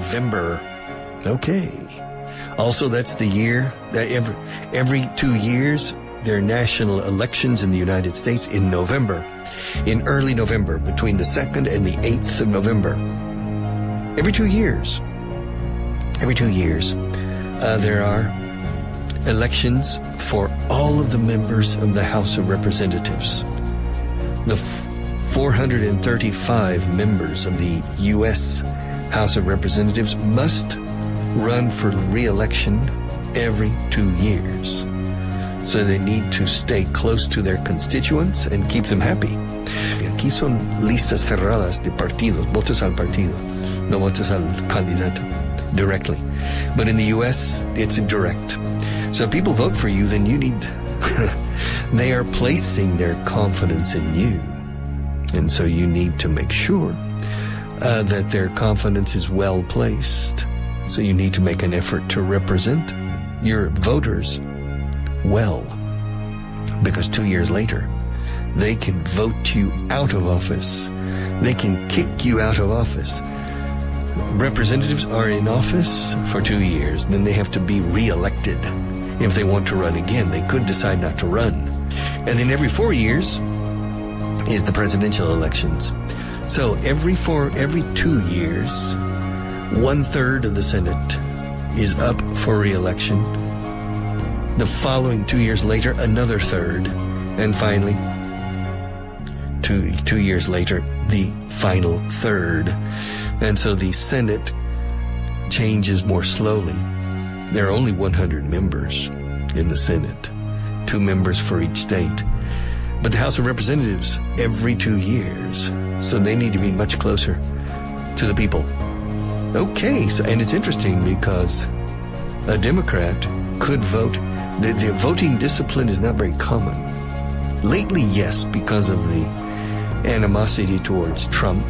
November. Okay. Also, that's the year that every 2 years, there are national elections in the United States in November, in early November, between the 2nd and the 8th of November. Every 2 years. Every 2 years, there are elections for all of the members of the House of Representatives. The 435 members of the U.S. House of Representatives must run for re-election every 2 years. So they need to stay close to their constituents and keep them happy. Aquí son listas cerradas de partidos, votos al partido, no votos al candidato directly. But in the U.S., it's direct. So if people vote for you, then you need, they are placing their confidence in you. And so you need to make sure that their confidence is well placed. So you need to make an effort to represent your voters well. Because 2 years later, they can vote you out of office. They can kick you out of office. Representatives are in office for 2 years, then they have to be re-elected. If they want to run again, they could decide not to run. And then every 4 years is the presidential elections. So every 2 years, 1/3 of the Senate is up for re-election. The following 2 years later, another third. And finally, two years later, the final third. And so the Senate changes more slowly. There are only 100 members in the Senate, 2 members for each state. But the House of Representatives, every 2 years. So they need to be much closer to the people. Okay, so, and it's interesting because a Democrat could vote. The voting discipline is not very common. Lately, yes, because of the animosity towards Trump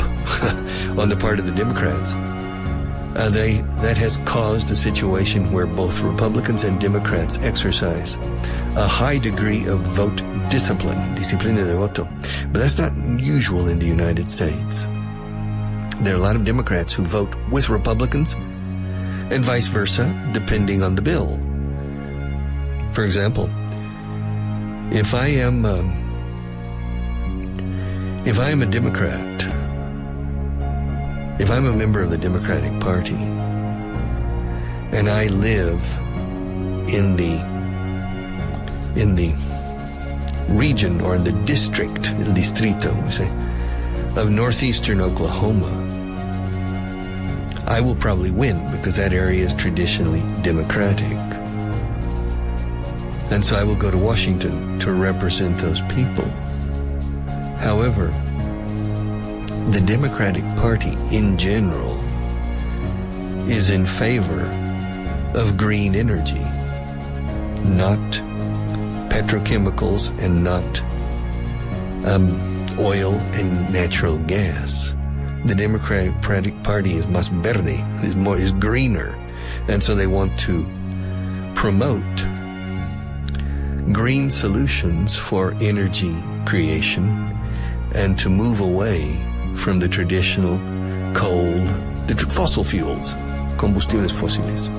on the part of the Democrats. That has caused a situation where both Republicans and Democrats exercise a high degree of vote discipline, disciplina de voto. But that's not usual in the United States. There are a lot of Democrats who vote with Republicans and vice versa, depending on the bill. For example, if I am a Democrat, if I'm a member of the Democratic Party, and I live in the region or in the district, el distrito, we say, of northeastern Oklahoma, I will probably win because that area is traditionally Democratic. And so I will go to Washington to represent those people. However, the Democratic Party in general is in favor of green energy, not petrochemicals and not oil and natural gas. The Democratic Party is más verde, is greener, and so they want to promote green solutions for energy creation and to move away from the traditional coal, the fossil fuels, combustibles fósiles.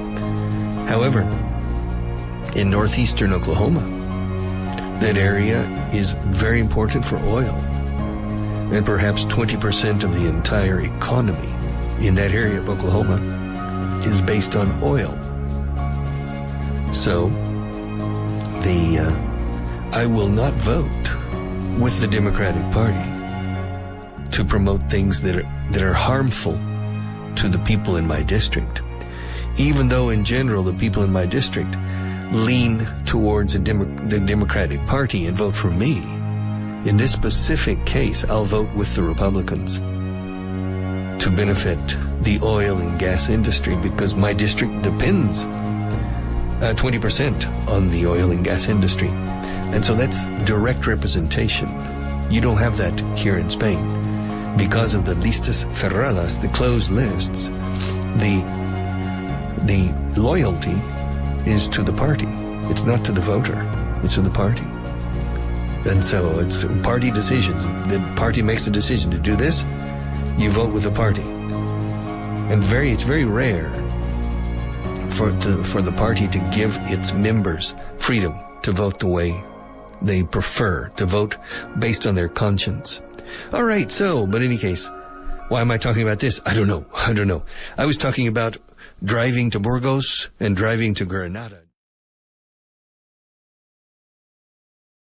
However, in northeastern Oklahoma, that area is very important for oil, and perhaps 20% of the entire economy in that area of Oklahoma is based on oil. So, I will not vote with the Democratic Party to promote things that are harmful to the people in my district, even though in general the people in my district lean towards the Democratic Party and vote for me. In this specific case, I'll vote with the Republicans to benefit the oil and gas industry because my district depends 20% on the oil and gas industry. And so that's direct representation. You don't have that here in Spain. Because of the listas cerradas, the closed lists, the loyalty is to the party. It's not to the voter. It's to the party. And so it's party decisions. The party makes a decision to do this, you vote with the party. And it's very rare for the party to give its members freedom to vote the way they prefer, to vote based on their conscience. All right, but in any case, why am I talking about this? I don't know. I was talking about driving to Burgos and driving to Granada.